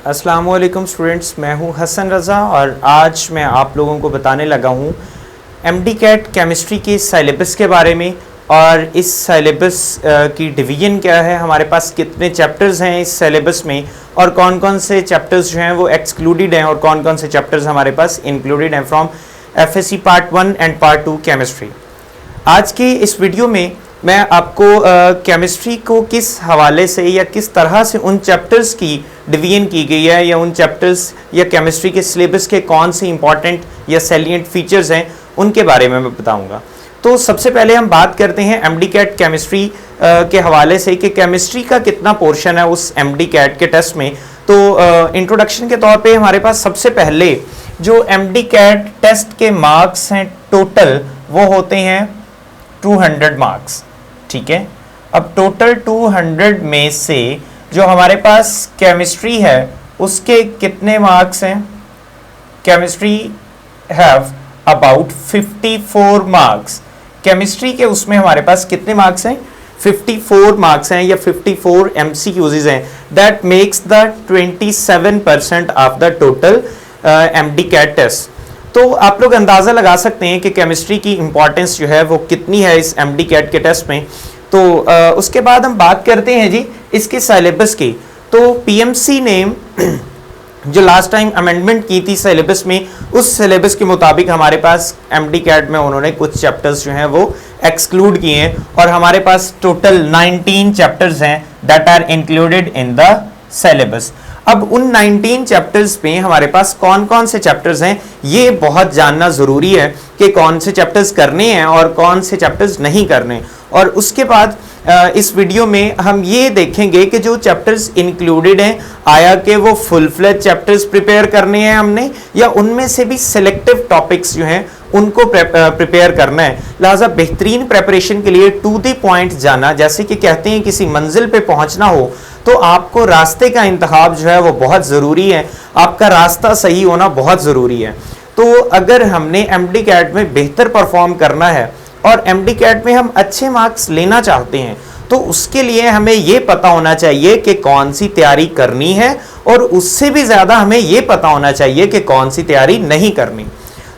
अस्सलामुअलैकुम स्टूडेंट्स, मैं हूं हसन रज़ा और आज मैं आप लोगों को बताने लगा हूं एमडी कैट केमिस्ट्री के सिलेबस के बारे में। और इस सिलेबस की डिवीज़न क्या है, हमारे पास कितने चैप्टर्स हैं इस सिलेबस में और कौन कौन से चैप्टर्स जो हैं वो एक्सक्लूडेड हैं और कौन कौन से चैप्टर्स हमारे पास इंक्लूडेड हैं from FSc part 1 and part 2 chemistry. आज की इस वीडियो में मैं आपको केमिस्ट्री को किस हवाले से या किस तरह से उन चैप्टर्स की डिवीजन की गई है या उन चैप्टर्स या केमिस्ट्री के सिलेबस के कौन से इंपॉर्टेंट या सैलिएंट फीचर्स हैं उनके बारे में मैं बताऊंगा। तो सबसे पहले हम बात करते हैं एमडी कैट केमिस्ट्री के हवाले से कि केमिस्ट्री का कितना पोर्शन है उस एमडी कैट के टेस्ट में। तो इंट्रोडक्शन के तौर पे हमारे पास सबसे पहले जो एमडी कैट टेस्ट के मार्क्स हैं टोटल वो होते हैं 200 मार्क्स। ठीक है, अब टोटल 200 में से जो हमारे पास केमिस्ट्री है उसके कितने मार्क्स हैं? Chemistry have about 54 marks. Chemistry के उसमें हमारे पास कितने मार्क्स हैं? 54 मार्क्स हैं या 54 MCQs हैं। That makes the 27% of the total MD CAT test. तो आप लोग अंदाज़ा लगा सकते हैं कि केमिस्ट्री की इंपॉर्टेंस जो है वो कितनी है इस एमडी कैट के टेस्ट में। तो उसके बाद हम बात करते हैं जी इसके सिलेबस की। तो पीएमसी ने जो लास्ट टाइम अमेंडमेंट की थी सिलेबस में, उस सिलेबस के मुताबिक हमारे पास एमडी कैट में उन्होंने कुछ चैप्टर्स जो हैं वो एक्सक्लूड किए हैं और हमारे पास टोटल 19 चैप्टर्स हैं that are included in the syllabus. अब उन 19 चैप्टर्स में हमारे पास कौन कौन से चैप्टर्स हैं ये बहुत जानना ज़रूरी है कि कौन से चैप्टर्स करने हैं और कौन से चैप्टर्स नहीं करने। और उसके बाद इस वीडियो में हम ये देखेंगे कि जो चैप्टर्स इंक्लूडेड हैं आया कि वो फुल फ्लेज चैप्टर्स प्रिपेयर करने हैं हमने या उनमें से भी सिलेक्टिव टॉपिक्स जो हैं उनको प्रिपेयर करना है। लिहाजा बेहतरीन प्रेपरेशन के लिए टू द पॉइंट जाना, जैसे कि कहते हैं किसी मंजिल पे पहुंचना हो तो आपको रास्ते का इंतखाब जो है वो बहुत ज़रूरी है, आपका रास्ता सही होना बहुत ज़रूरी है। तो अगर हमने एमडी कैट में बेहतर परफॉर्म करना है और एमडी कैट में हम अच्छे मार्क्स लेना चाहते हैं तो उसके लिए हमें ये पता होना चाहिए कि कौन सी तैयारी करनी है और उससे भी ज़्यादा हमें ये पता होना चाहिए कि कौन सी तैयारी नहीं करनी।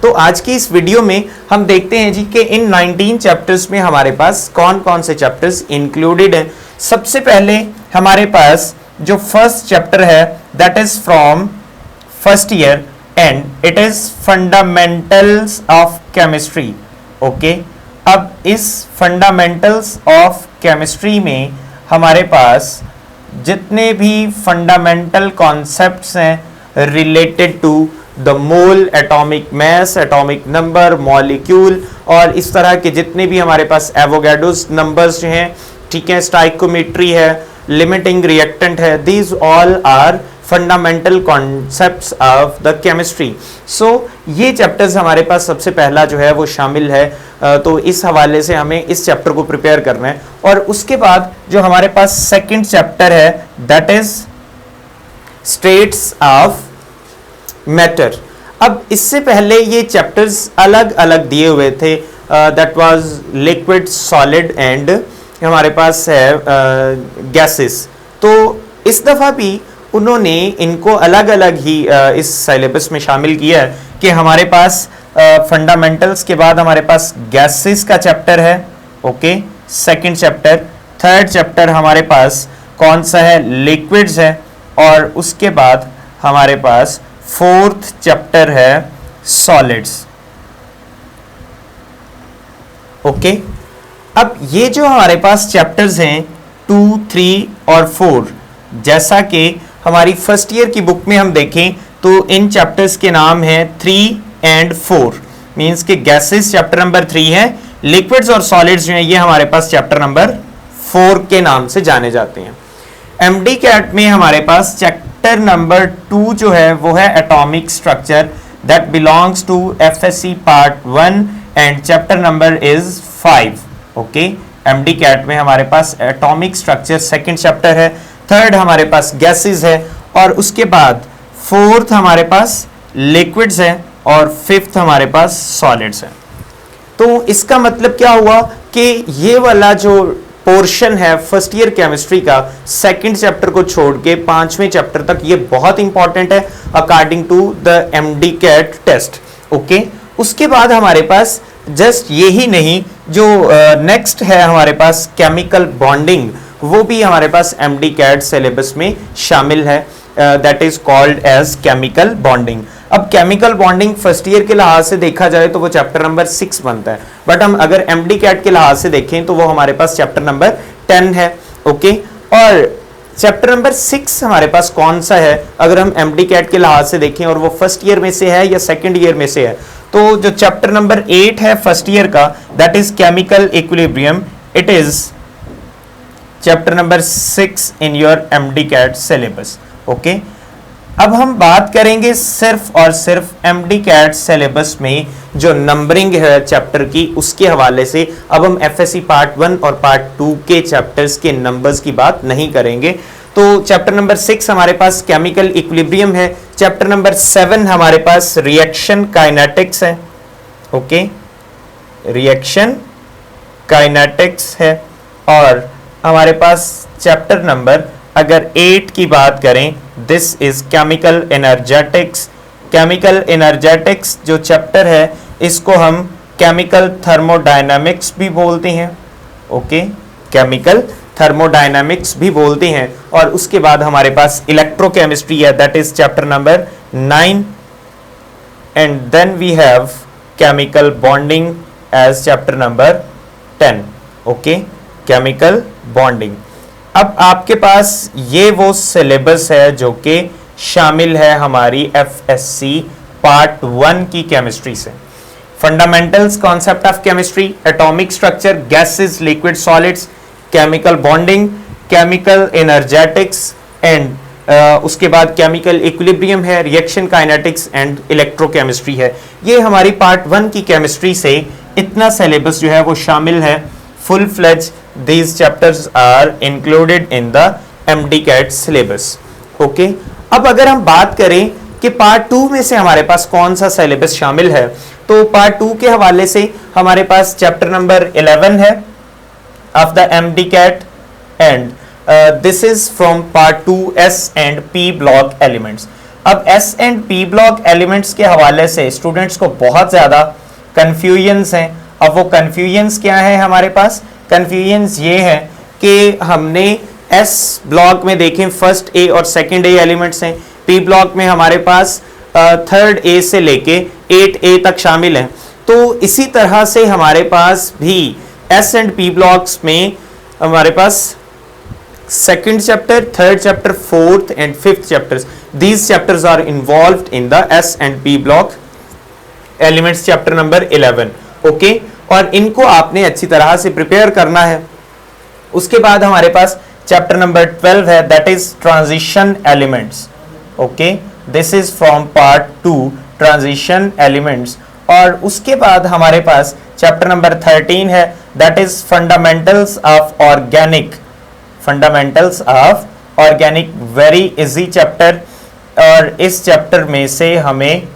तो आज की इस वीडियो में हम देखते हैं जी कि इन 19 चैप्टर्स में हमारे पास कौन कौन से चैप्टर्स इंक्लूडेड हैं। सबसे पहले हमारे पास जो फर्स्ट चैप्टर है that is from first year and it is fundamentals of chemistry. Okay, अब इस फंडामेंटल्स ऑफ केमिस्ट्री में हमारे पास जितने भी फंडामेंटल कॉन्सेप्ट्स हैं related to the mole, atomic mass, atomic number, molecule और इस तरह के जितने भी हमारे पास एवोगाड्रोस नंबर्स जो हैं, ठीक है, स्टाइकोमेट्री है, लिमिटिंग रिएक्टेंट है, these all are fundamental concepts of the chemistry. So ये चैप्टर्स हमारे पास सबसे पहला जो है वो शामिल है। तो इस हवाले से हमें इस चैप्टर को प्रिपेयर करना है। और उसके बाद जो हमारे पास सेकंड चैप्टर है that is states of matter. अब इससे पहले ये चैप्टर्स अलग अलग दिए हुए थे, that was liquid, solid and हमारे पास है गैसेस। तो इस दफ़ा भी उन्होंने इनको अलग अलग ही इस सिलेबस में शामिल किया है कि हमारे पास फंडामेंटल्स के बाद हमारे पास गैसेस का चैप्टर है। Okay, second chapter. Third chapter हमारे पास कौन सा है? लिक्विड्स है। और उसके बाद हमारे पास फोर्थ चैप्टर है सॉलिड्स। ओके, अब ये जो हमारे पास चैप्टर्स हैं 2, 3 और 4, जैसा कि हमारी फर्स्ट ईयर की बुक में हम देखें तो इन चैप्टर्स के नाम हैं 3 एंड 4, मींस कि गैसेस चैप्टर नंबर 3 है, लिक्विड्स और सॉलिड्स जो हैं ये हमारे पास चैप्टर नंबर 4 के नाम से जाने जाते हैं। एमडी कैट में हमारे पास चैप्टर नंबर 2 जो है वो है atomic structure, that belongs to FSC part 1 and chapter number is 5। Okay, MD CAT में हमारे पास एटॉमिक स्ट्रक्चर सेकंड चैप्टर है, थर्ड हमारे पास गैसेस है और उसके बाद फोर्थ हमारे पास लिक्विड्स है और फिफ्थ हमारे पास सॉलिड्स है। तो इसका मतलब क्या हुआ कि ये वाला जो पोर्शन है फर्स्ट ईयर केमिस्ट्री का, सेकंड चैप्टर को छोड़ के 5वें चैप्टर तक, ये बहुत इंपॉर्टेंट है according to the MD CAT test. Okay, उसके बाद हमारे पास जस्ट यही नहीं, जो नेक्स्ट है हमारे पास केमिकल बॉन्डिंग, वो भी हमारे पास एमडी कैट सिलेबस में शामिल है, that is called as chemical bonding. अब केमिकल बॉन्डिंग फर्स्ट ईयर के लिहाज से देखा जाए तो वो चैप्टर नंबर 6 बनता है, बट हम अगर एमडी कैट के लिहाज से देखें तो वो हमारे पास चैप्टर नंबर 10 है। ओके, और चैप्टर नंबर 6 हमारे पास कौन सा है अगर हम एमडी कैट के लिहाज से देखें, और वो फर्स्ट ईयर में से है या सेकेंड ईयर में से है, तो जो चैप्टर नंबर 8 है फर्स्ट ईयर का, that is chemical equilibrium, it is chapter number 6 in your MD CAT syllabus. Okay, अब हम बात करेंगे सिर्फ और सिर्फ एमडी कैट सिलेबस में जो नंबरिंग है चैप्टर की, उसके हवाले से। अब हम एफएससी पार्ट 1 और पार्ट 2 के चैप्टर्स के नंबर्स की बात नहीं करेंगे। तो चैप्टर नंबर 6 हमारे पास केमिकल इक्विलिब्रियम है, चैप्टर नंबर 7 हमारे पास रिएक्शन काइनेटिक्स है। ओके, रिएक्शन काइनेटिक्स है, और हमारे पास चैप्टर नंबर अगर 8 की बात करें, this is chemical energetics. Chemical energetics जो चैप्टर है, इसको हम केमिकल थर्मोडायनामिक्स भी बोलते हैं। ओके, केमिकल थर्मोडायनामिक्स भी बोलते हैं। और उसके बाद हमारे पास इलेक्ट्रोकेमिस्ट्री है, that is chapter number 9, and then we have chemical bonding as chapter number 10। Okay, chemical bonding. अब आपके पास ये वो सिलेबस है जो कि शामिल है हमारी एफएससी पार्ट 1 की केमिस्ट्री से। Fundamentals concept of chemistry, atomic structure, gases, liquid, solids, chemical bonding, chemical energetics, and उसके बाद केमिकल इक्विलिब्रियम है, रिएक्शन काइनेटिक्स एंड इलेक्ट्रोकेमिस्ट्री है। ये हमारी पार्ट 1 की केमिस्ट्री से इतना सिलेबस जो है वो शामिल है, full fledge. These chapters are included in the MDCAT syllabus. Okay? अब अगर हम बात करें कि पार्ट 2 में से हमारे पास कौन सा सिलेबस शामिल है, तो पार्ट 2 के हवाले से हमारे पास चैप्टर नंबर 11 है of the MDCAT, and this is from part 2 S and P block elements. अब S and P block elements के हवाले से स्टूडेंट्स को बहुत ज्यादा कंफ्यूजन्स हैं। अब वो कंफ्यूजन्स क्या है हमारे पास? कंफ्यूजन्स ये है कि हमने एस ब्लॉक में देखें फर्स्ट ए और सेकंड ए एलिमेंट्स हैं, पी ब्लॉक में हमारे पास थर्ड ए से लेके 8A तक शामिल हैं। तो इसी तरह से हमारे पास भी एस एंड पी ब्लॉक्स में हमारे पास second chapter, third chapter, fourth and fifth chapters, these chapters are involved in the S and P block elements chapter number 11। Okay, और इनको आपने अच्छी तरह से प्रिपेयर करना है। उसके बाद हमारे पास चैप्टर नंबर 12 है, that is transition elements. Okay, this is from part 2 transition elements. और उसके बाद हमारे पास चैप्टर नंबर 13 है, that is fundamentals of organic. Fundamentals of organic, very easy chapter, और इस चैप्टर में से हमें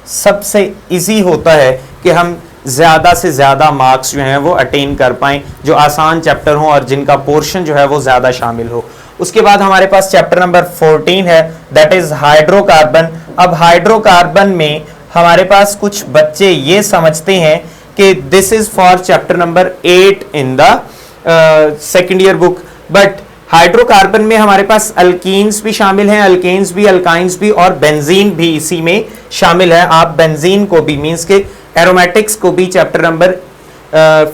सबसे इजी होता है कि हम ज़्यादा से ज़्यादा मार्क्स जो हैं वो अटेन कर पाएँ, जो आसान चैप्टर हों और जिनका पोर्शन जो है वो ज़्यादा शामिल हो। उसके बाद हमारे पास चैप्टर नंबर 14 है, दैट इज़ हाइड्रोकार्बन। अब हाइड्रोकार्बन में हमारे पास कुछ बच्चे ये समझते हैं कि this is for chapter number 8 in the second year book, but hydrocarbon में हमारे पास अल्कीन्स भी शामिल हैं, अल्केन्स भी, अल्काइंस भी, और बेंजीन भी इसी में शामिल है। आप बेंजीन को भी, मीन्स के एरोमेटिक्स को भी चैप्टर नंबर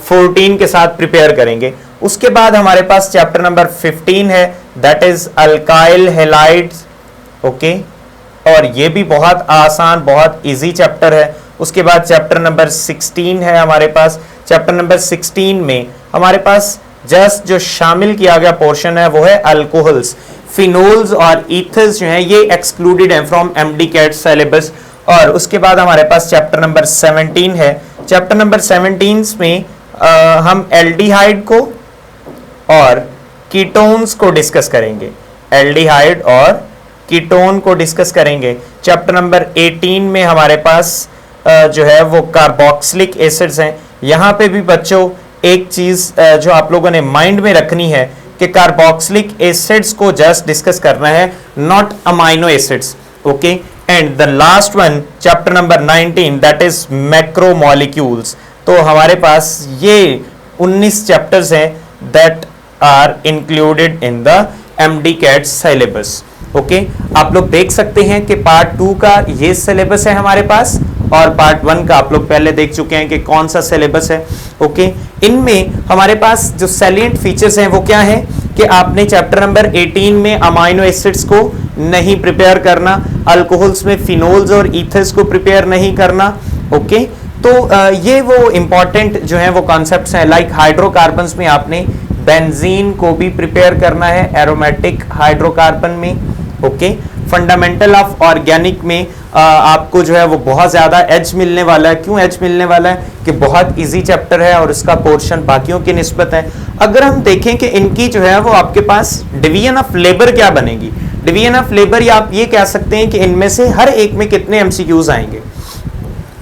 14 के साथ प्रिपेयर करेंगे। उसके बाद हमारे पास चैप्टर नंबर 15 है, that is alkyl halides. Okay, और ये भी बहुत आसान, बहुत इजी चैप्टर है। उसके बाद चैप्टर नंबर 16 है हमारे पास। चैप्टर नंबर 16 में हमारे पास जस्ट जो शामिल किया गया पोर्शन है वो है अल्कोहल्स, फिनोल्स और ईथर्स जो हैं ये एक्सक्लूडेड हैं फ्रॉम एमडीकैट सिलेबस। और उसके बाद हमारे पास चैप्टर नंबर 17 है। चैप्टर नंबर 17 में हम एल्डिहाइड को और कीटोन्स को डिस्कस करेंगे, एल्डिहाइड और कीटोन को डिस्कस करेंगे। चैप्टर नंबर 18 में हमारे पास जो है वो कार्बोक्सिलिक एसिड्स हैं। यहाँ पे भी बच्चों एक चीज जो आप लोगों ने माइंड में रखनी है कि कार्बोक्सिलिक एसिड्स को जस्ट डिस्कस करना है, not amino acids, okay. And the last one chapter number 19 that is macromolecules. तो हमारे पास ये 19 चैप्टर्स हैं that are included in the MD-CAT syllabus, okay. आप लोग देख सकते हैं कि पार्ट 2 का ये सिलेबस है हमारे पास और पार्ट 1 का आप लोग पहले देख चुके हैं कि कौन सा सिलेबस है, ओके। इनमें हमारे पास जो सैलिएंट फीचर्स हैं वो क्या है कि आपने चैप्टर नंबर 18 में अमाइनो एसिड्स को नहीं प्रिपेयर करना, अल्कोहल्स में फिनोल्स और ईथर्स को प्रिपेयर नहीं करना, ओके। तो ये वो इंपॉर्टेंट जो है वो कॉन्सेप्ट्स हैं। लाइक हाइड्रोकार्बन्स में आपने बेंजीन को भी प्रिपेयर करना है एरोमेटिक हाइड्रोकार्बन में, ओके। फंडामेंटल ऑफ ऑर्गेनिक में आपको जो है वो बहुत ज़्यादा एज मिलने वाला है। क्यों एज मिलने वाला है? कि बहुत इजी चैप्टर है और इसका पोर्शन बाकियों की निस्बत है। अगर हम देखें कि इनकी जो है वो आपके पास डिवीजन ऑफ लेबर क्या बनेगी, डिवीजन ऑफ लेबर, या आप ये कह सकते हैं कि इनमें से हर एक में कितने MCQs आएंगे।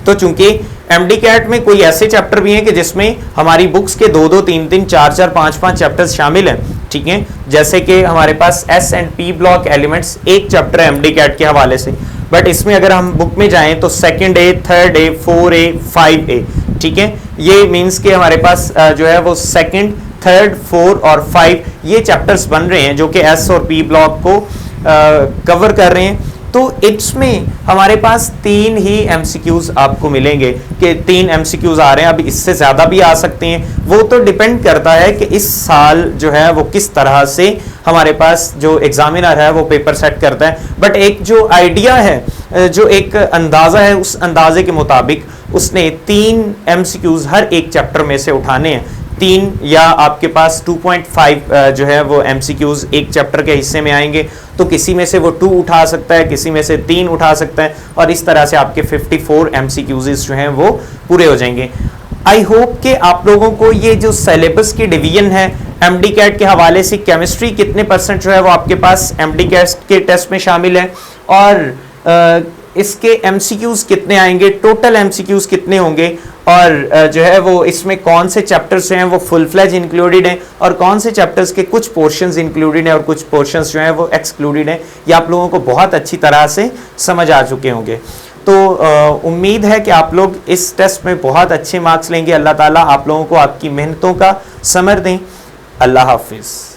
तो चूंकि MD-CAT में कोई ऐसे चैप्टर भी हैं कि जिसमें हमारी बुक्स के 2-2, 3-3, 4-4, 5-5 चैप्टर्स शामिल हैं, ठीक है। जैसे कि हमारे पास S&P ब्लॉक एलिमेंट्स एक चैप्टर है MD-CAT के हवाले से, बट इसमें अगर हम बुक में जाएं तो 2nd A, 3rd A, 4A, 5A, ठीक है। ये मीन्स कि हमारे पास जो है वो 2nd, 3rd, 4 और 5 ये चैप्टर्स बन रहे हैं जो कि S और P ब्लॉक को कवर कर रहे हैं। तो इसमें हमारे पास 3 ही MCQs आपको मिलेंगे कि 3 MCQs आ रहे हैं। अब इससे ज़्यादा भी आ सकते हैं, वो तो डिपेंड करता है कि इस साल जो है वो किस तरह से हमारे पास जो एग्जामिनर है वो पेपर सेट करता है। बट एक जो आइडिया है, जो एक अंदाज़ा है, उस अंदाजे के मुताबिक उसने 3 MCQs हर एक चैप्टर में से उठाने हैं। 3 या आपके पास 2.5 जो है वो MCQs एक चैप्टर के हिस्से में आएंगे। तो किसी में से वो 2 उठा सकता है, किसी में से 3 उठा सकता है, और इस तरह से आपके 54 MCQs जो हैं वो पूरे हो जाएंगे। आई होप कि आप लोगों को ये जो सिलेबस की डिवीजन है MD-CAT के हवाले से, केमिस्ट्री कितने % जो है वो आपके पास MD-CAT के टेस्ट में शामिल है और इसके MCQs कितने आएंगे, टोटल MCQs कितने होंगे, और जो है वो इसमें कौन से चैप्टर्स जो हैं वो फुल फ्लेज इंक्लूडेड हैं और कौन से चैप्टर्स के कुछ पोर्शंस इंक्लूडेड हैं और कुछ पोर्शंस जो हैं वो एक्सक्लूडेड हैं, ये आप लोगों को बहुत अच्छी तरह से समझ आ चुके होंगे। तो उम्मीद है कि आप लोग इस टेस्ट में बहुत अच्छे मार्क्स लेंगे। अल्लाह ताला आप लोगों को आपकी मेहनतों का समर दें। अल्लाह हाफिज़।